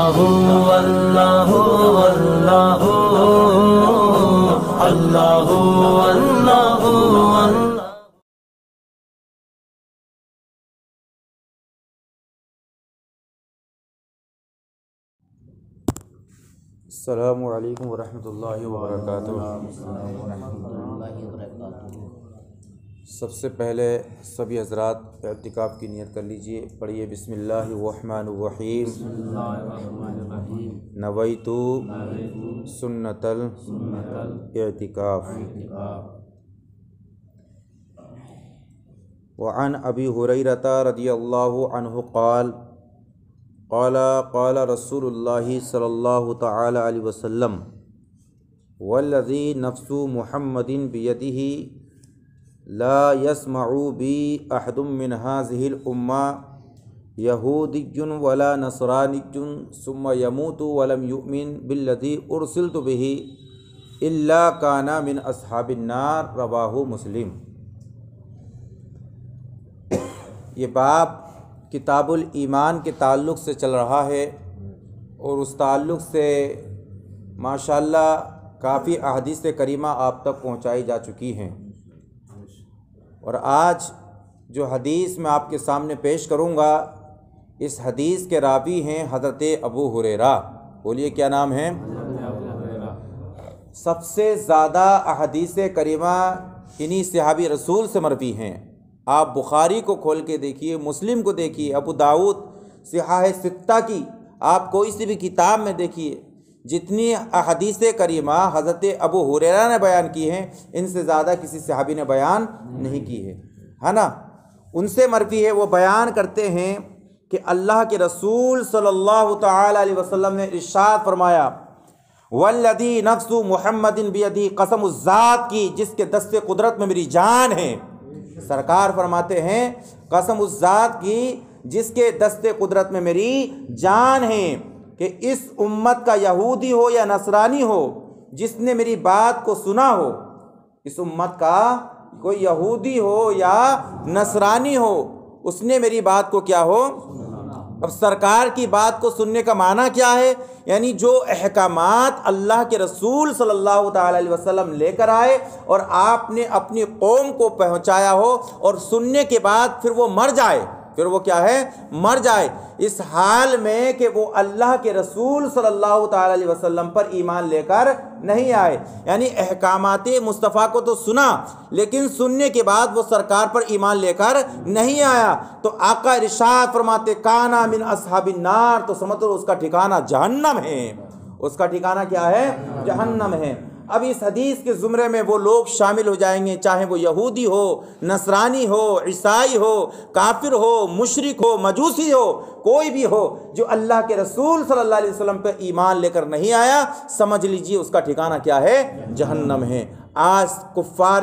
اللہ اللہ اللہ اللہ اللہ اللہ۔ السلام علیکم ورحمۃ اللہ وبرکاتہ۔ سب سے پہلے سبھی حضرات اعتکاف کی نیت کر لیجئے، پڑھیے بسم اللہ الرحمن الرحیم۔ نویت سنت الاعتکاف۔ وعن ابی ہریرہ رضی اللہ عنہ قال قال رسول اللہ صلی اللہ تعالی علیہ وسلم والذی نفس محمد بیدہ لا يسمع بی احد من هذه الامہ یہودی ولا نصرانی ثم يموت ولم یؤمن بالذی ارسلت به الا کان من اصحاب النار، رواہ مسلم۔ یہ باب کتاب الایمان کے تعلق سے چل رہا ہے، اور اس تعلق سے ماشاءاللہ کافی احادیث کریمہ آپ تک پہنچائی جا چکی ہیں، اور آج جو حدیث میں آپ کے سامنے پیش کروں گا اس حدیث کے راوی ہیں حضرت ابو ہریرہ۔ بولیے کیا نام ہے؟ سب سے زیادہ احادیث کریمہ انہی صحابی رسول سے مروی ہیں۔ آپ بخاری کو کھول کے دیکھیے، مسلم کو دیکھیے، ابو داؤد، صحاح ستہ کی آپ کوئی سی بھی کتاب میں دیکھیے، جتنی احادیث کریمہ حضرت ابو ہریرہ نے بیان کی ہیں ان سے زیادہ کسی صحابی نے بیان نہیں کی ہے نا۔ ان سے مروی ہے، وہ بیان کرتے ہیں کہ اللہ کے رسول صلی اللہ تعالی علیہ وسلم نے ارشاد فرمایا والذی نفس محمد بیدہ، قسم اس ذات کی جس کے دست قدرت میں میری جان ہے۔ سرکار فرماتے ہیں قسم اس ذات کی جس کے دست قدرت میں میری جان ہے کہ اس امت کا یہودی ہو یا نصرانی ہو جس نے میری بات کو سنا ہو، اس امت کا کوئی یہودی ہو یا نصرانی ہو، اس نے میری بات کو کیا ہو۔ اب سرکار کی بات کو سننے کا معنی کیا ہے؟ یعنی جو احکامات اللہ کے رسول صلی اللہ تعالی علیہ وسلم لے کر آئے اور آپ نے اپنی قوم کو پہنچایا ہو، اور سننے کے بعد پھر وہ مر جائے، پھر وہ کیا ہے؟ مر جائے، اس حال میں کہ وہ اللہ کے رسول صلی اللہ تعالی علیہ وسلم پر ایمان لے کر نہیں آئے۔ یعنی احکامات مصطفیٰ کو تو سنا، لیکن سننے کے بعد وہ سرکار پر ایمان لے کر نہیں آیا، تو آقا ارشاد فرماتے کانا من اصحاب النار، تو سمجھ لو اس کا ٹھکانہ جہنم ہے۔ اس کا ٹھکانہ کیا ہے؟ جہنم ہے۔ اب اس حدیث کے زمرے میں وہ لوگ شامل ہو جائیں گے، چاہے وہ یہودی ہو، نصرانی ہو، عیسائی ہو، کافر ہو، مشرک ہو، مجوسی ہو، کوئی بھی ہو جو اللہ کے رسول صلی اللہ علیہ وسلم پہ ایمان لے کر نہیں آیا، سمجھ لیجئے اس کا ٹھکانہ کیا ہے؟ جہنم ہے۔ آج کفار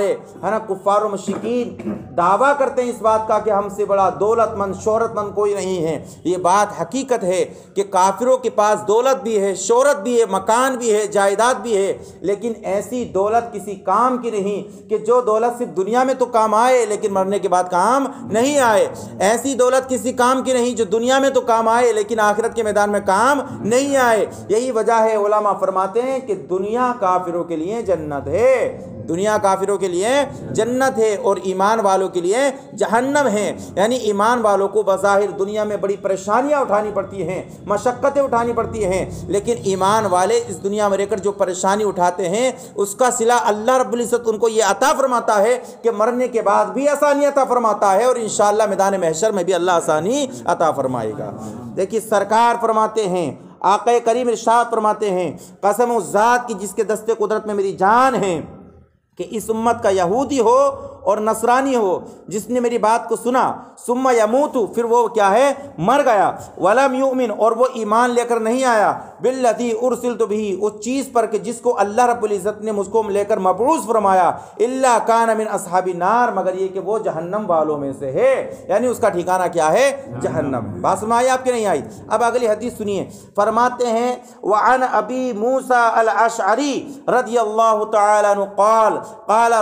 کفار و مشرکین دعویٰ کرتے ہیں اس بات کا کہ ہم سے بڑا دولت مند شہرت مند کوئی نہیں ہے۔ یہ بات حقیقت ہے کہ کافروں کے پاس دولت بھی ہے، شہرت بھی ہے، مکان بھی ہے، جائیداد بھی ہے، لیکن ایسی دولت کسی کام کی نہیں کہ جو دولت صرف دنیا میں تو کام آئے لیکن مرنے کے بعد کام نہیں آئے۔ ایسی دولت کسی کام کی نہیں جو دنیا میں تو کام آئے لیکن آخرت کے میدان میں کام نہیں آئے۔ یہی وجہ ہے علماء فرماتے ہیں کہ دنیا کافروں کے لیے جنت ہے، دنیا کافروں کے لیے جنت ہے، اور ایمان والوں کے لیے جہنم ہے۔ یعنی ایمان والوں کو بظاہر دنیا میں بڑی پریشانیاں اٹھانی پڑتی ہیں، مشقتیں اٹھانی پڑتی ہیں، لیکن ایمان والے اس دنیا میں رہ کر جو پریشانی اٹھاتے ہیں اس کا صلہ اللہ رب العزت ان کو یہ عطا فرماتا ہے کہ مرنے کے بعد بھی آسانی عطا فرماتا ہے، اور انشاءاللہ میدان محشر میں بھی اللہ آسانی عطا فرمائے گا۔ دیکھیے سرکار فرماتے ہیں، آقا کریم ارشاد فرماتے ہیں قسم اس ذات کی جس کے دست قدرت میں میری جان ہے کہ اس امت کا یہودی ہو اور نصرانی ہو جس نے میری بات کو سنا، ثم یموت، پھر وہ کیا ہے؟ مر گیا، ولم یؤمن، اور وہ ایمان لے کر نہیں آیا، بالذی ارسلت بہ، اس چیز پر کہ جس کو اللہ رب العزت نے مجھ کو لے کر مبعوث فرمایا، الا کان من اصحاب النار، مگر یہ کہ وہ جہنم والوں میں سے ہے۔ یعنی اس کا ٹھکانہ کیا ہے؟ جہنم۔ بات سمجھ آئی آپ کی نہیں آئی؟ اب اگلی حدیث سنیے، فرماتے ہیں وعن ابی موسیٰ الاشعری رضی اللہ تعالی عنہ قال قال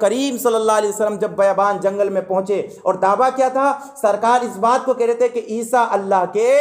کریم صلی اللہ علیہ وسلم جب بیابان جنگل میں پہنچے اور دعویٰ کیا تھا، سرکار اس بات کو کہہ رہے تھے کہ عیسیٰ اللہ کے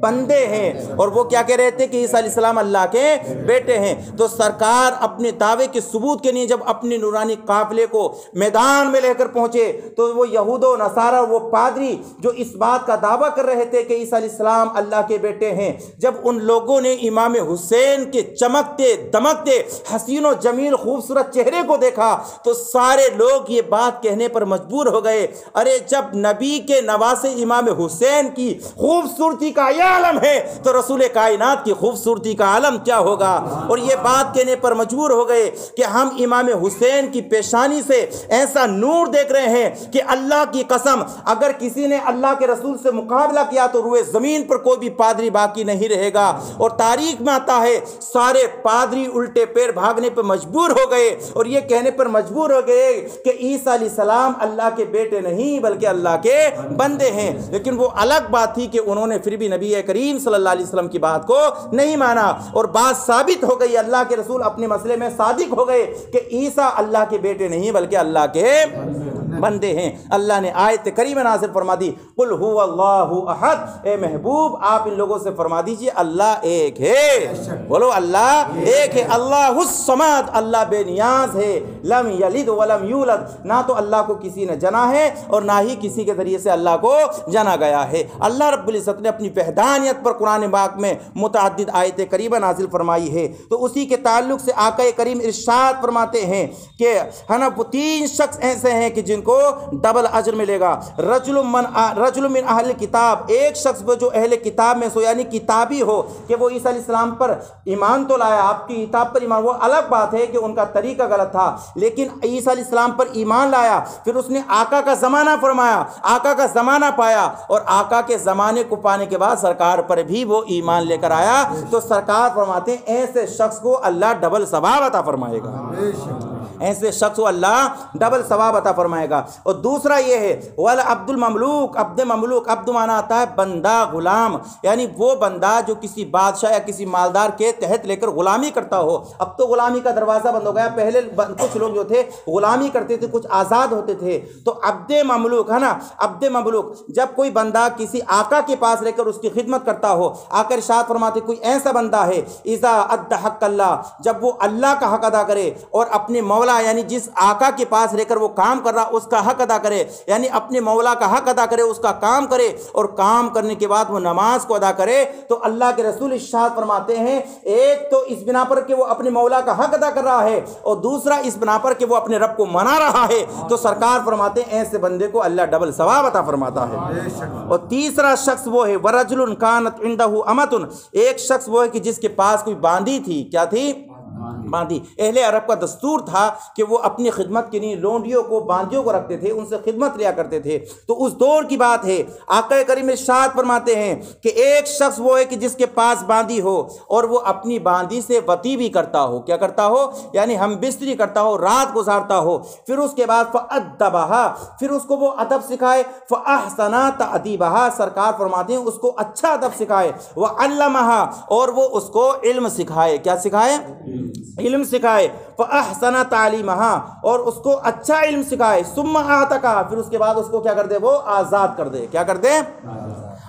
بندے ہیں، اور وہ کیا کہہ رہے تھے کہ عیسیٰ علیہ السلام اللہ کے بیٹے ہیں۔ تو سرکار اپنے دعوے کے ثبوت کے لیے جب اپنے نورانی قافلے کو میدان میں لے کر پہنچے تو وہ یہود و نصارہ، وہ پادری جو اس بات کا دعویٰ کر رہے تھے کہ عیسیٰ علیہ السلام اللہ کے بیٹے ہیں، جب ان لوگوں نے امام حسین کے چمکتے دمکتے حسین و جمیل خوبصورت چہرے کو دیکھا تو سارے لوگ یہ بات کہنے پر مجبور ہو گئے، ارے جب نبی کے نواسے امام حسین کی خوبصورتی کا یہ عالم ہے تو رسول کائنات کی خوبصورتی کا عالم کیا ہوگا۔ اور یہ بات کہنے پر مجبور ہو گئے کہ ہم امام حسین کی پیشانی سے ایسا نور دیکھ رہے ہیں کہ اللہ کی قسم اگر کسی نے اللہ کے رسول سے مقابلہ کیا تو روئے زمین پر کوئی بھی پادری باقی نہیں رہے گا۔ اور تاریخ میں آتا ہے سارے پادری الٹے پیر بھاگنے پر مجبور ہو گئے اور یہ کہنے پر مجبور ہو گئے کہ عیسیٰ علیہ السلام اللہ کے بیٹے نہیں بلکہ اللہ کے بندے ہیں۔ لیکن وہ الگ بات تھی کہ انہوں نے پھر بھی نبی کریم صلی اللہ علیہ وسلم کی بات کو نہیں مانا، اور بات ثابت ہو گئی، اللہ کے رسول اپنے مسئلے میں صادق ہو گئے کہ عیسیٰ اللہ کے بیٹے نہیں بلکہ اللہ کے بندے ہیں۔ اللہ نے آیت کریمہ نازل فرما دی، قل هو اللہ احد، اے محبوب آپ ان لوگوں سے فرما دیجئے اللہ ایک ہے، بولو اللہ ایک ہے، اللہ الصمد، اللہ بے نیاز ہے، لم یلد ولم یولد، نہ تو اللہ کو کسی نے جنا ہے اور نہ ہی کسی کے ذریعے سے اللہ کو جنا گیا ہے۔ اللہ رب العزت نے اپنی وحدانیت پر قرآن پاک میں متعدد آیت کریمہ نازل فرمائی ہے، تو اسی کے تعلق سے آقا کریم ارشاد فرماتے ہیں کہ ہے نا وہ 3 شخص ایسے ہیں کہ جن کو ڈبل اجر ملے گا۔ رجل من اہل کتاب، ایک شخص وہ جو اہل کتاب میں سو یعنی کتابی ہو کہ وہ عیسیٰ علیہ السلام پر ایمان تو لایا، آپ کی کتاب پر ایمان، وہ الگ بات ہے کہ ان کا طریقہ غلط تھا، لیکن عیسیٰ علیہ السلام پر ایمان لایا، پھر اس نے آقا کا زمانہ فرمایا، آقا کا زمانہ پایا، اور آقا کے زمانے کو پانے کے بعد سرکار پر بھی وہ ایمان لے کر آیا، تو سرکار فرماتے ہیں ایسے شخص کو اللہ ڈبل ثواب عطا فرمائے گا، ایسے شخص کو اللہ ڈبل ثواب عطا فرمائے گا۔ اور دوسرا یہ ہے والا عبد المملوک، عبد مملوک، عبد مانا آتا ہے بندہ غلام، یعنی وہ بندہ جو کسی بادشاہ یا کسی مالدار کے تحت لے کر غلامی کرتا ہو۔ اب تو غلامی کا دروازہ بند ہو گیا، پہلے کچھ لوگ جو تھے غلامی کرتے تھے، کچھ آزاد ہوتے تھے، تو عبد مملوک ہے نا، عبد مملوک جب کوئی بندہ کسی آقا کے پاس رہ کر اس کی خدمت کرتا ہو، آقا ارشاد فرماتے کوئی ایسا بندہ ہے اذا ادى حق اللہ، جب وہ اللہ کا حق ادا کرے اور اپنے مولا یعنی جس آقا کے پاس رہ کر وہ کام کر رہا اس کا حق ادا کرے، یعنی اپنے مولا کا حق ادا کرے، اس کا کام کرے، اور کام کرنے کے بعد وہ نماز کو ادا کرے، تو اللہ کے رسول ارشاد فرماتے ہیں ایک تو اس بنا پر کہ وہ اپنے مولا کا حق ادا کر رہا ہے، اور دوسرا اس بنا پر کہ وہ اپنے رب کو منا رہا ہے، تو سرکار فرماتے ہیں ایسے بندے کو اللہ ڈبل ثواب عطا فرماتا ہے۔ اور تیسرا شخص وہ ہے ورجل کانت عنده امۃ، ایک شخص وہ ہے کہ جس کے پاس کوئی باندی تھی، کیا تھی؟ باندی۔ اہل عرب کا دستور تھا کہ وہ اپنی خدمت کے لیے لونڈیوں کو، باندیوں کو رکھتے تھے، ان سے خدمت لیا کرتے تھے، تو اس دور کی بات ہے۔ آقا کریم ارشاد فرماتے ہیں کہ ایک شخص وہ ہے کہ جس کے پاس باندی ہو اور وہ اپنی باندی سے وطی بھی کرتا ہو، کیا کرتا ہو؟ یعنی ہم بستری کرتا ہو، رات گزارتا ہو، پھر اس کے بعد فَأَدَّبَهَا، پھر اس کو وہ ادب سکھائے، فَأَحْسَنَ تَأْدِيبَهَا، سرکار فرماتے ہیں اس کو اچھا ادب سکھائے، وَعَلَّمَهَا، اور وہ اس کو علم سکھائے، کیا سکھائے؟ علم سکھائے، فَأَحْسَنَ تَعْلِيمَهَا، اور اس کو اچھا علم سکھائے، ثُمَّ أَعْتَقَهَا، پھر اس کے بعد اس کو کیا کر دے؟ وہ آزاد کر دے، کیا کر دے؟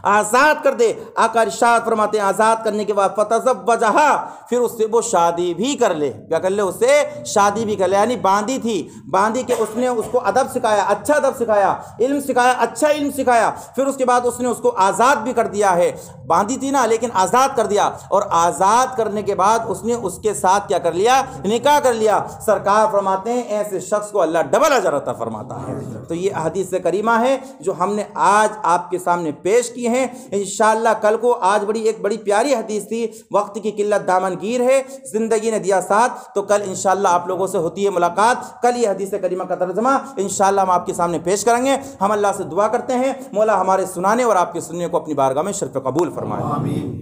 آزاد کر دے۔ آقا ارشاد فرماتے ہیں آزاد کرنے کے بعد فَتَزَوَّجَهَا، پھر اس سے وہ شادی بھی کر لے، کیا کر لے؟ اس سے شادی بھی کر لے، یعنی باندی تھی، باندی کے اس نے اس کو ادب سکھایا، اچھا ادب سکھایا، علم سکھایا، اچھا علم سکھایا، پھر اس کے بعد اس نے اس کو آزاد بھی کر دیا ہے، باندی تھی نا لیکن آزاد کر دیا، اور آزاد کرنے کے بعد اس نے اس کے ساتھ کیا کر لیا؟ نکاح کر لیا۔ سرکار فرماتے ہیں ایسے شخص کو اللہ ڈبل اجر عطا فرماتا ہے۔ تو یہ احادیث کریمہ ہے جو ہم نے آج آپ کے سامنے پیش کی ہیں۔ انشاءاللہ کل کو آج ایک بڑی پیاری حدیث تھی، وقت کی قلت دامن گیر ہے، زندگی نے دیا ساتھ، تو کل انشاءاللہ آپ لوگوں سے ہوتی ہے ملاقات، کل یہ حدیث کریمہ کا ترجمہ انشاءاللہ ہم آپ کے سامنے پیش کریں گے۔ ہم اللہ سے دعا کرتے ہیں مولا ہمارے سنانے اور آپ کے سننے کو اپنی بارگاہ میں شرف قبول فرمائے۔ آمین۔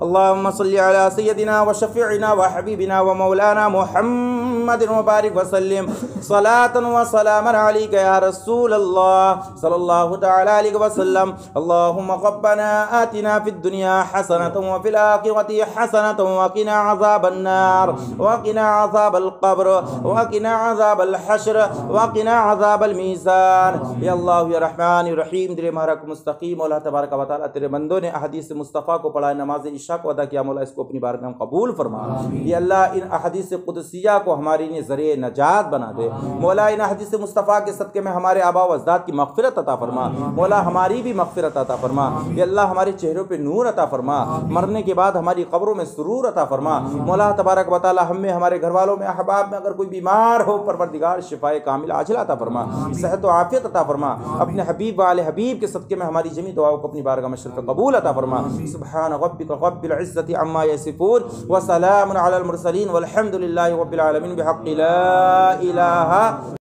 اللهم صل على سيدنا وشفيعنا وحبيبنا ومولانا محمد محمد وبارک وسلم صلاۃ و سلاما علیک یا رسول اللہ صلی اللہ تعالی علیہ وسلم اللهم ربنا آتنا فی الدنیا حسنۃ وفی الآخرۃ حسنۃ وقنا عذاب النار وقنا عذاب القبر وقنا عذاب الحشر وقنا عذاب المیزان۔ یا اللہ یا رحمان یا رحیم، دل ہمارا کو مستقیم، اللہ تبارک و تعالیٰ تیرے بندوں نے احادیث مصطفیٰ کو پڑھا، نماز عشاء کو ادا کیا، مولا اس کو اپنی بارگاہ میں قبول فرما۔ یا اللہ ان احادیث قدسیہ کو ہماری لیے ذریعہ نجات بنا دے، مولا ان احادیث مصطفیٰ کے صدقے میں ہمارے آباء و اجداد کی مغفرت عطا فرما، مولا ہماری بھی مغفرت عطا فرما۔ یا اللہ ہمارے چہروں پہ نور عطا فرما، مرنے کے بعد ہماری قبروں میں سرور عطا فرما، مولا تبارک و تعالیٰ ہم میں، ہمارے گھر والوں میں، احباب میں اگر کوئی بیمار ہو، پروردگار شفائے کامل عاجلہ عطا فرما، صحت و عافیت عطا فرما، اپنے حبیب والے حبیب کے صدقے میں ہماری جمی دعاؤں کو اپنی بارگاہ میں شرف قبول عطا فرما۔ سبحان ربک رب العزة عما یصفون وسلام علی المرسلین والحمد للہ رب العالمین بحق لا الہ